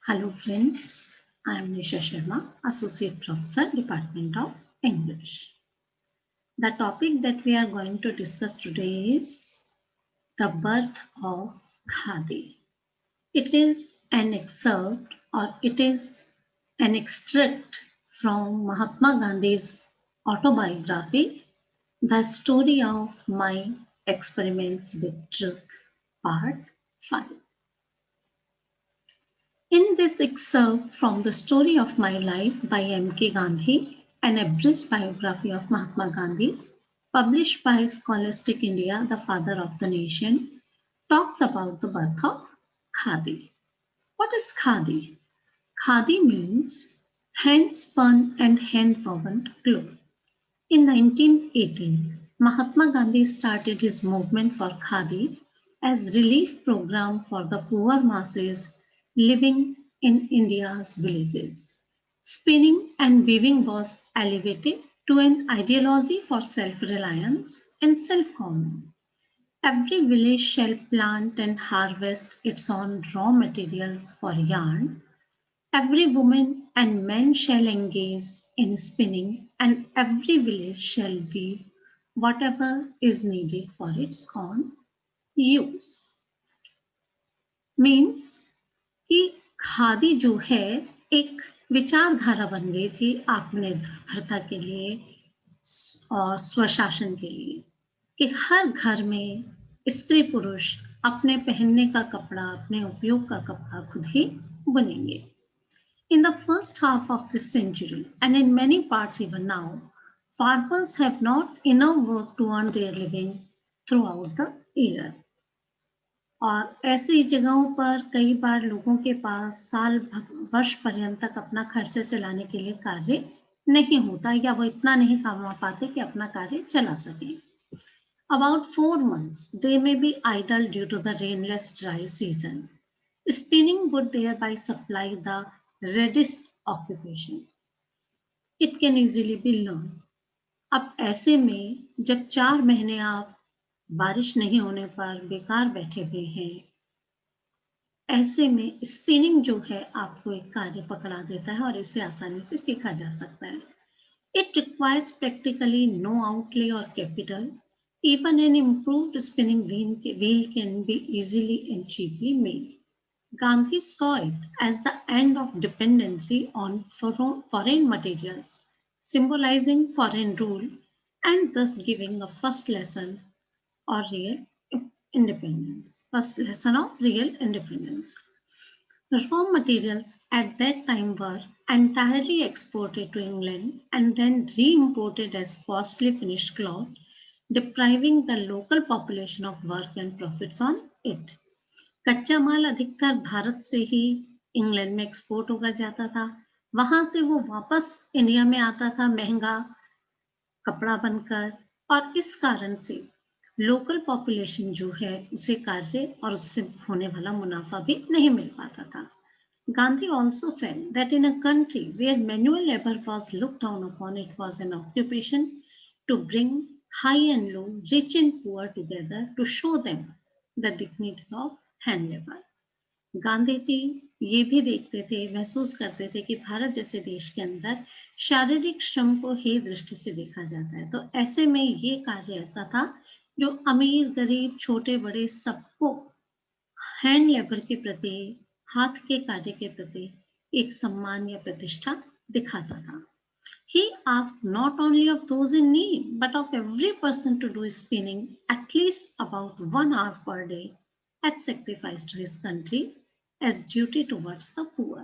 Hello friends, I am Nisha Sharma, Associate Professor, Department of English. The topic that we are going to discuss today is the birth of Khadi. It is an excerpt or it is an extract from Mahatma Gandhi's autobiography, The Story of My Experiments with Truth, Part 5. In this excerpt from The Story of My Life by M.K. Gandhi, an abridged biography of Mahatma Gandhi, published by Scholastic India, the father of the nation, talks about the birth of Khadi. What is Khadi? Khadi means hand spun and hand woven cloth. In 1918, Mahatma Gandhi started his movement for Khadi as relief program for the poor masses living in India's villages. Spinning and weaving was elevated to an ideology for self-reliance and self-government. Every village shall plant and harvest its own raw materials for yarn. Every woman and man shall engage in spinning, and every village shall weave whatever is needed for its own use. Means कि खादी जो है एक विचारधारा बन गई थी आत्मनिर्भरता के लिए और स्वशासन के लिए कि हर घर में स्त्री पुरुष अपने पहनने का कपड़ा, अपने उपयोग का कपड़ा खुद ही बुनेंगे. In the first half of this century, and in many parts even now, farmers have not enough work to earn their living throughout the year. और ऐसी जगहों पर कई बार लोगों के पास वर्ष पर्यंत तक अपना खर्चा चलाने के लिए कार्य नहीं होता या वो इतना नहीं कमा पाते कि अपना कार्य चला सके. About 4 months, they may be idle due to the rainless dry season. Spinning would thereby supply the reddest occupation. It can easily be learned. अब ऐसे में जब 4 महीने आप बारिश नहीं होने पर बेकार बैठे हुए हैं, ऐसे में स्पिनिंग जो है आपको एक कार्य पकड़ा देता है और इसे आसानी से सीखा जा सकता है. It requires practically no outlay or capital. Even an improved spinning wheel can be easily and cheaply made. Gandhi saw it as the end of dependency on foreign materials, symbolizing foreign rule and thus giving a first lesson of real independence. Raw materials at that time were entirely exported to England and then re-imported as costly finished cloth, depriving the local population of work and profits on it. कच्चा माल अधिकतर भारत से ही England में export होगा जाता था. वहां से वो वापस इंडिया में आता था महंगा कपड़ा बनकर, और इस कारण से लोकल पॉपुलेशन जो है उसे कार्य और उससे होने वाला मुनाफा भी नहीं मिल पाता था. Gandhi also felt that in a country where manual labor was looked down upon, it was an occupation to bring high and low, rich and poor together to show them the dignity of hand labor. Gandhi ji ये भी देखते थे, महसूस करते थे कि भारत जैसे देश के अंदर शारीरिक श्रम को ही दृष्टि से देखा जाता है. तो ऐसे में ये कार्य ऐसा था जो अमीर गरीब छोटे बड़े सबको हैंड लेबर के प्रति, हाथ के कार्य के प्रति एक सम्मान या प्रतिष्ठा दिखाता था. He asked not only of those in need, but of every person to do spinning at least about 1 hour per day at sacrifice to his country as duty towards the poor.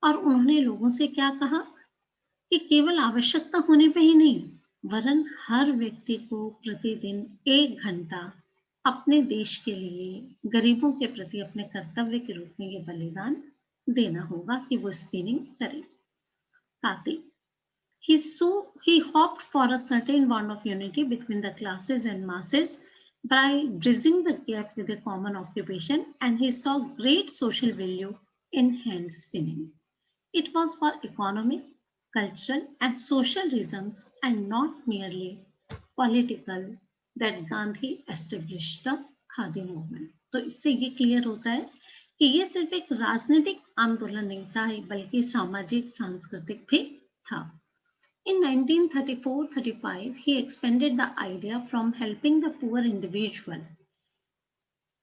और उन्होंने लोगों से क्या कहा कि केवल आवश्यकता होने पे ही नहीं, वरन हर व्यक्ति को प्रतिदिन 1 घंटा अपने देश के लिए, गरीबों के प्रति अपने कर्तव्य के रूप में ये बलिदान देना होगा कि वो स्पिनिंग करें. ताकि he hoped for a certain bond of unity between the classes and masses by bridging the gap with a common occupation, and he saw great social value in hand spinning. It was for economic, cultural, and social reasons and not merely political that Gandhi established the khadi movement. तो इससे ये clear होता है कि ये सिर्फ एक राजनीतिक आंदोलन नहीं था, बल्कि सामाजिक सांस्कृतिक भी था। In 1934-35, he expanded the idea from helping the poor individual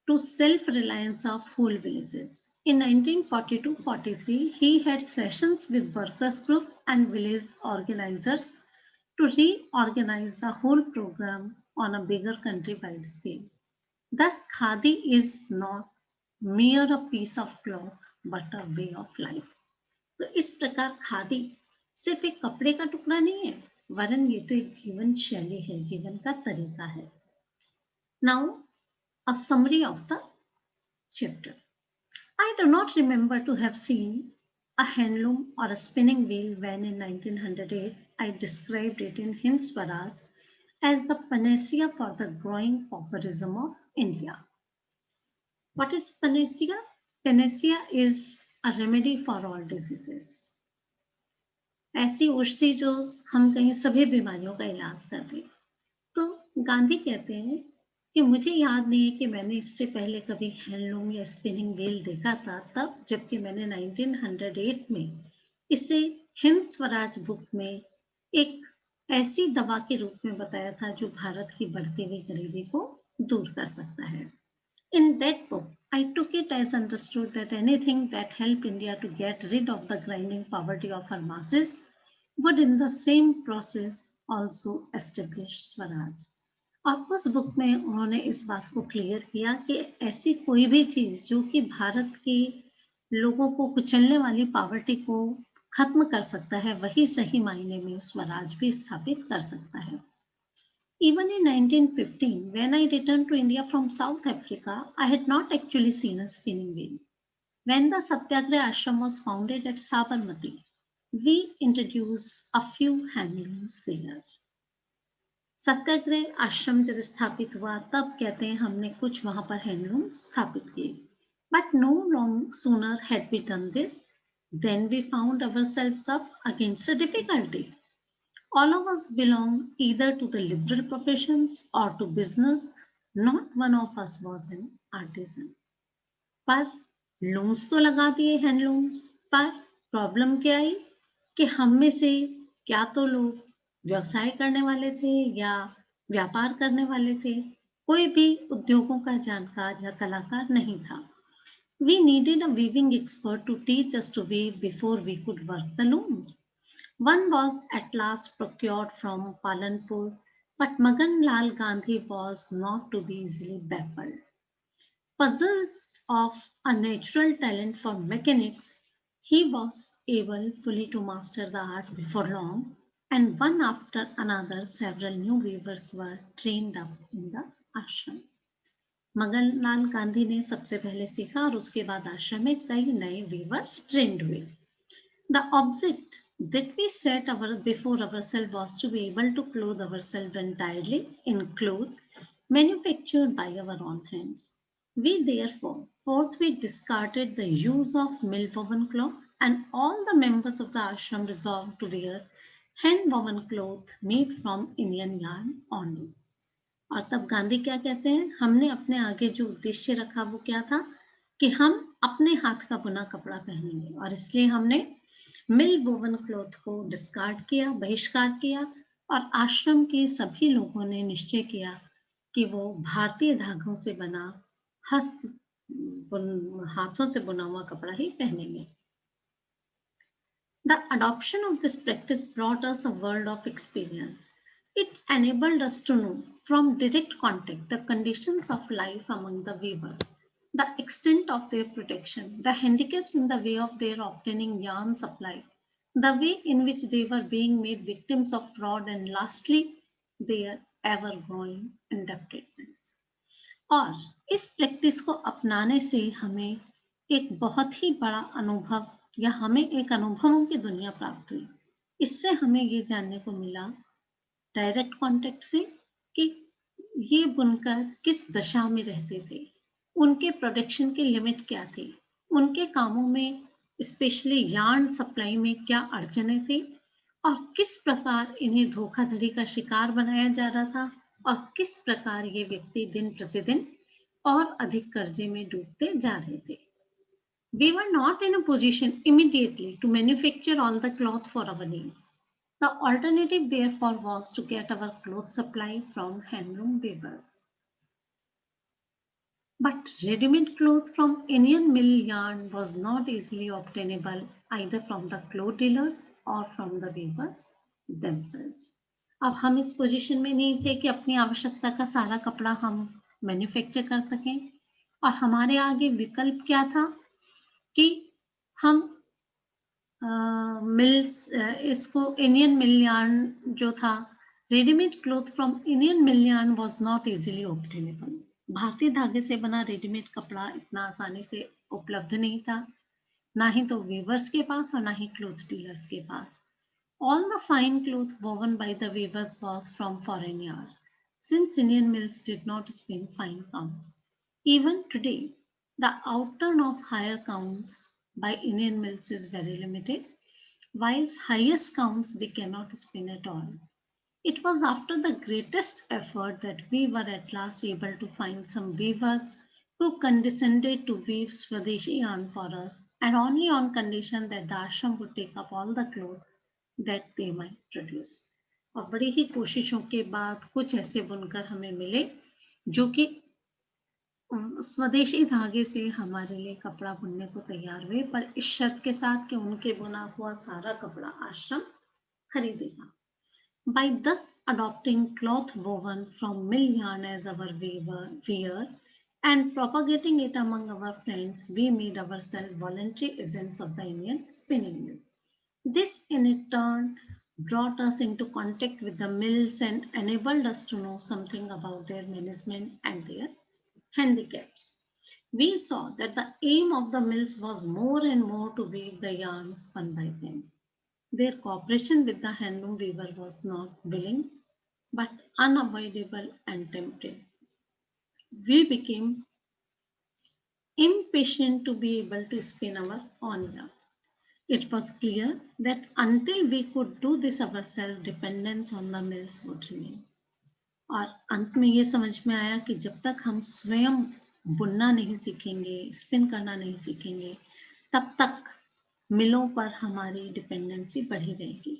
to self-reliance of whole villages. In 1942-43, he had sessions with workers group and village organizers to reorganize the whole program on a bigger countrywide scale. Thus, khadi is not mere a piece of cloth but a way of life. तो इस प्रकार खादी सिर्फ एक कपड़े का टुकड़ा नहीं है, वरन ये तो एक जीवन शैली है, जीवन का तरीका है। Now a summary of the chapter. I do not remember to have seen a handloom or a spinning wheel when in 1908 I described it in Hind Swaraj as the panacea for the growing pauperism of India. What is panacea? Panacea is a remedy for all diseases. ऐसी औषधि जो हम कहीं सभी बीमारियों का इलाज कर दे। तो गांधी कहते हैं कि मुझे याद नहीं है कि मैंने इससे पहले कभी हैंडलूम या स्पिनिंग व्हील देखा था तब, जबकि मैंने 1908 में इसे हिंद स्वराज बुक में एक ऐसी दवा के रूप में बताया था जो भारत की बढ़ती हुई गरीबी को दूर कर सकता है। In that book, I took it as understood that anything that helped India to get rid of the grinding poverty of her masses would in the same process also establish Swaraj. और उस book में उन्होंने इस बात को clear किया कि ऐसी कोई भी चीज जो कि भारत के लोगों को कुचलने वाली पावर्टी को खत्म कर सकता है, वही सही मायने में स्वराज भी स्थापित कर सकता है। Even in 1915, when I returned to India from South Africa, I had not actually seen a spinning wheel. When the Satyagraha Ashram was founded at Sabarmati, we introduced a few handlooms there. सत्याग्रह आश्रम जब स्थापित हुआ तब कहते हैं हमने कुछ वहां पर हैंडलूम स्थापित किए. But no long sooner had we done this, then we found ourselves up against a difficulty. All of us belong either to the liberal professions or to business. Not one of us was an artisan. पर looms तो लगा दिए handlooms, पर problem क्या आई कि हम में से क्या तो लोग व्यवसाय करने वाले थे या व्यापार करने वाले थे, कोई भी उद्योगों का जानकार या कलाकार नहीं था. We needed a weaving expert to teach us to weave before we could work the loom. One was at last procured from Palanpur, but Magan Lal Gandhi was not to be easily baffled. Possessed of a natural talent for mechanics, he was able fully to master the art before long, and one after another several new weavers were trained up in the ashram. मगन लाल गांधी ने सबसे पहले सीखा और उसके बाद आश्रम में कई नए वीवर्स ट्रेंड हुए. The object that we set before ourselves was to be able to clothe ourselves entirely in cloth manufactured by our own hands. We therefore forthwith discarded the use of mill-woven cloth, and all the members of the ashram resolved to wear hand-woven cloth made from Indian yarn only. और तब गांधी क्या कहते हैं, हमने अपने आगे जो उद्देश्य रखा वो क्या था कि हम अपने हाथ का बुना कपड़ा पहनेंगे, और इसलिए हमने मिल वोवन क्लॉथ को डिस्कार्ड किया, बहिष्कार किया, और आश्रम के सभी लोगों ने निश्चय किया कि वो भारतीय धागों से बना हाथों से बुना हुआ कपड़ा ही पहनेंगे. The adoption of this practice brought us a world of experience. It enabled us to know from direct contact the conditions of life among the weavers, the extent of their protection, the handicaps in the way of their obtaining yarn supply, the way in which they were being made victims of fraud, and lastly, their ever-growing indebtedness. और इस practice को अपनाने से हमें एक बहुत ही बड़ा अनुभव या हमें एक अनुभवों की दुनिया प्राप्त हुई. इससे हमें ये जानने को मिला डायरेक्ट कांटेक्ट से कि ये बुनकर किस दशा में रहते थे, उनके प्रोडक्शन की लिमिट क्या थी, उनके कामों में स्पेशली यार्न सप्लाई में क्या अड़चने थी, और किस प्रकार इन्हें धोखाधड़ी का शिकार बनाया जा रहा था, और किस प्रकार ये व्यक्ति दिन प्रतिदिन और अधिक कर्जे में डूबते जा रहे थे. We were not in a position immediately to manufacture all the cloth for our needs. The alternative, therefore, was to get our cloth supply from handloom weavers. But ready-made cloth from Indian mill yarn was not easily obtainable either from the cloth dealers or from the weavers themselves. अब हम इस position में नहीं थे कि अपनी आवश्यकता का सारा कपड़ा हम मैन्युफैक्चर कर सकें और हमारे आगे विकल्प क्या था कि हम मिल्स इसको इंडियन मिल यार्न जो था readymade cloth from Indian mill yarn was not easily obtainable भारतीय धागे से बना रेडीमेड कपड़ा इतना आसानी से उपलब्ध नहीं था ना ही तो वीवर्स के पास और ना ही क्लॉथ डीलर्स के पास all the fine cloth woven by the weavers was from foreign yarn, since Indian mills did not spin fine gowns. Even today, the outturn of higher gowns by Indian mills is very limited, whilst highest gowns they cannot spin at all. It was after the greatest effort that we were at last able to find some weavers who condescended to weave Swadeshi yarn for us, and only on condition that the ashram would take up all the cloth that they might produce. और बड़ी ही कोशिशों के बाद कुछ ऐसे बुनकर हमें मिले जो कि स्वदेशी धागे से हमारे लिए कपड़ा बुनने को तैयार हुए, पर इस शर्त के साथ कि उनके बुना हुआ सारा कपड़ा आश्रम खरीदेगा. By thus adopting cloth woven from mill yarn as our wear and propagating it among our friends, we made ourselves voluntary agents of the Indian spinning mill. This in turn brought us into contact with the mills and enabled us to know something about their management and their handicaps. We saw that the aim of the mills was more and more to weave the yarns spun by them. Their cooperation with the handloom weaver was not willing but unavoidable and tempting. We became impatient to be able to spin our own yarn. It was clear that until we could do this ourselves, dependence on the mills would remain. और अंत में ये समझ में आया कि जब तक हम स्वयं बुनना नहीं सीखेंगे, स्पिन करना नहीं सीखेंगे, तब तक मिलों पर हमारी डिपेंडेंसी बढ़ी रहेगी.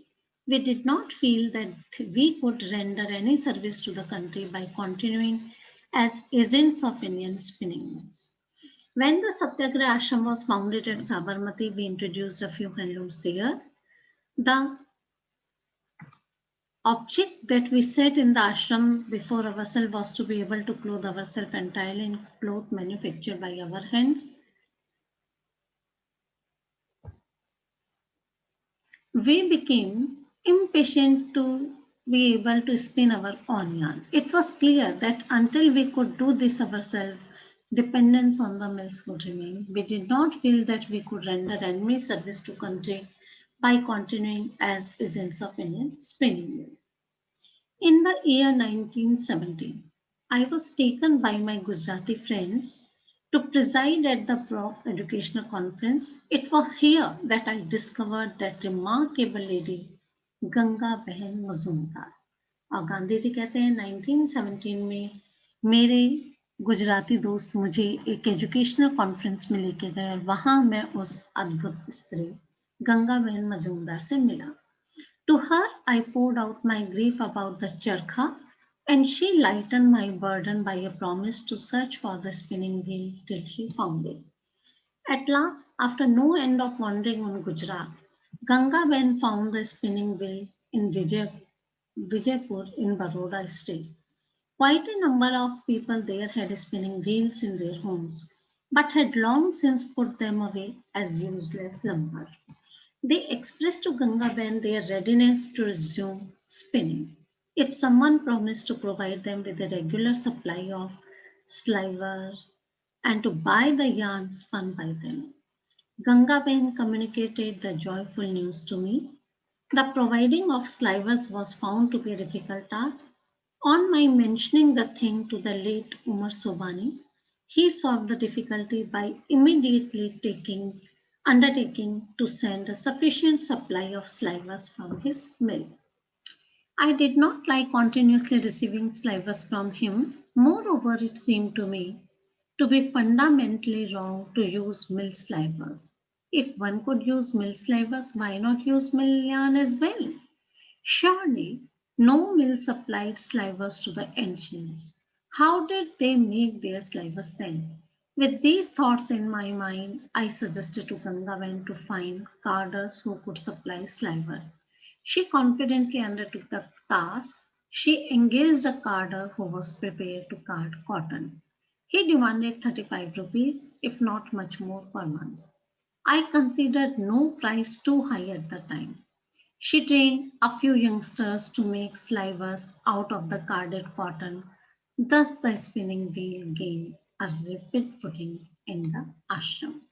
We did not feel that we could render any service to the country by continuing as agents of Indian spinning mills. When the Satyagraha Ashram was founded at Sabarmati, we introduced a few handlooms there. The object that we set in the ashram before ourselves was to be able to clothe ourselves entirely in cloth manufactured by our hands. We became impatient to be able to spin our own yarn. It was clear that until we could do this ourselves, dependence on the mills would remain. We did not feel that we could render any service to country by continuing as agents of Indian spinning mill. In the year 1917, I was taken by my Gujarati friends to preside at the Brock Educational Conference. It was here that I discovered that remarkable lady, Ganga Behan Mazumdar. और गांधी जी कहते हैं 1917 में मेरे गुजराती दोस्त मुझे एक educational conference में लेके गए और वहाँ मैं उस अद्भुत स्त्री गंगा बहन मजूमदार से मिला. To her, I poured out my grief about the charkha, and she lightened my burden by a promise to search for the spinning wheel till she found it. At last, after no end of wandering on Gujarat, Ganga Ben found the spinning wheel in Vijaypur in Baroda state. Quite a number of people there had spinning wheels in their homes, but had long since put them away as useless lumber. They expressed to Gangaben their readiness to resume spinning if someone promised to provide them with a regular supply of sliver and to buy the yarn spun by them. Gangaben communicated the joyful news to me. The providing of slivers was found to be a difficult task. On my mentioning the thing to the late Umar Sobani, he solved the difficulty by immediately undertaking to send a sufficient supply of slivers from his mill. I did not like continuously receiving slivers from him. Moreover, it seemed to me to be fundamentally wrong to use mill slivers. If one could use mill slivers, why not use mill yarn as well? Surely, no mill supplied slivers to the ancients. How did they make their slivers then? With these thoughts in my mind, I suggested to Gangavan to find carders who could supply sliver. She confidently undertook the task. She engaged a carder who was prepared to card cotton. He demanded 35 rupees, if not much more per month. I considered no price too high at the time. She trained a few youngsters to make slivers out of the carded cotton. Thus, the spinning wheel gained a rapid footing in the ashram.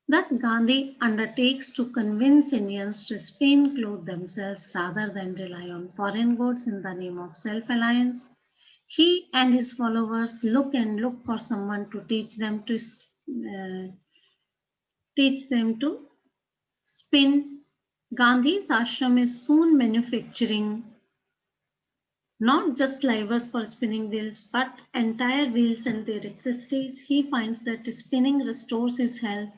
Thus, Gandhi undertakes to convince Indians to spin clothes themselves rather than rely on foreign goods in the name of self-reliance. He and his followers look for someone to teach them to spin. Gandhi's ashram is soon manufacturing not just levers for spinning wheels, but entire wheels and their accessories. He finds that spinning restores his health,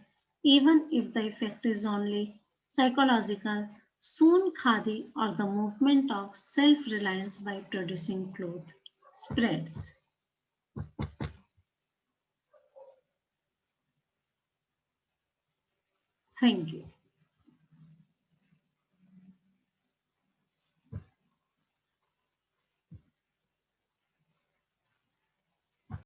even if the effect is only psychological. Soon, khadi or the movement of self reliance by producing cloth spreads. Thank you.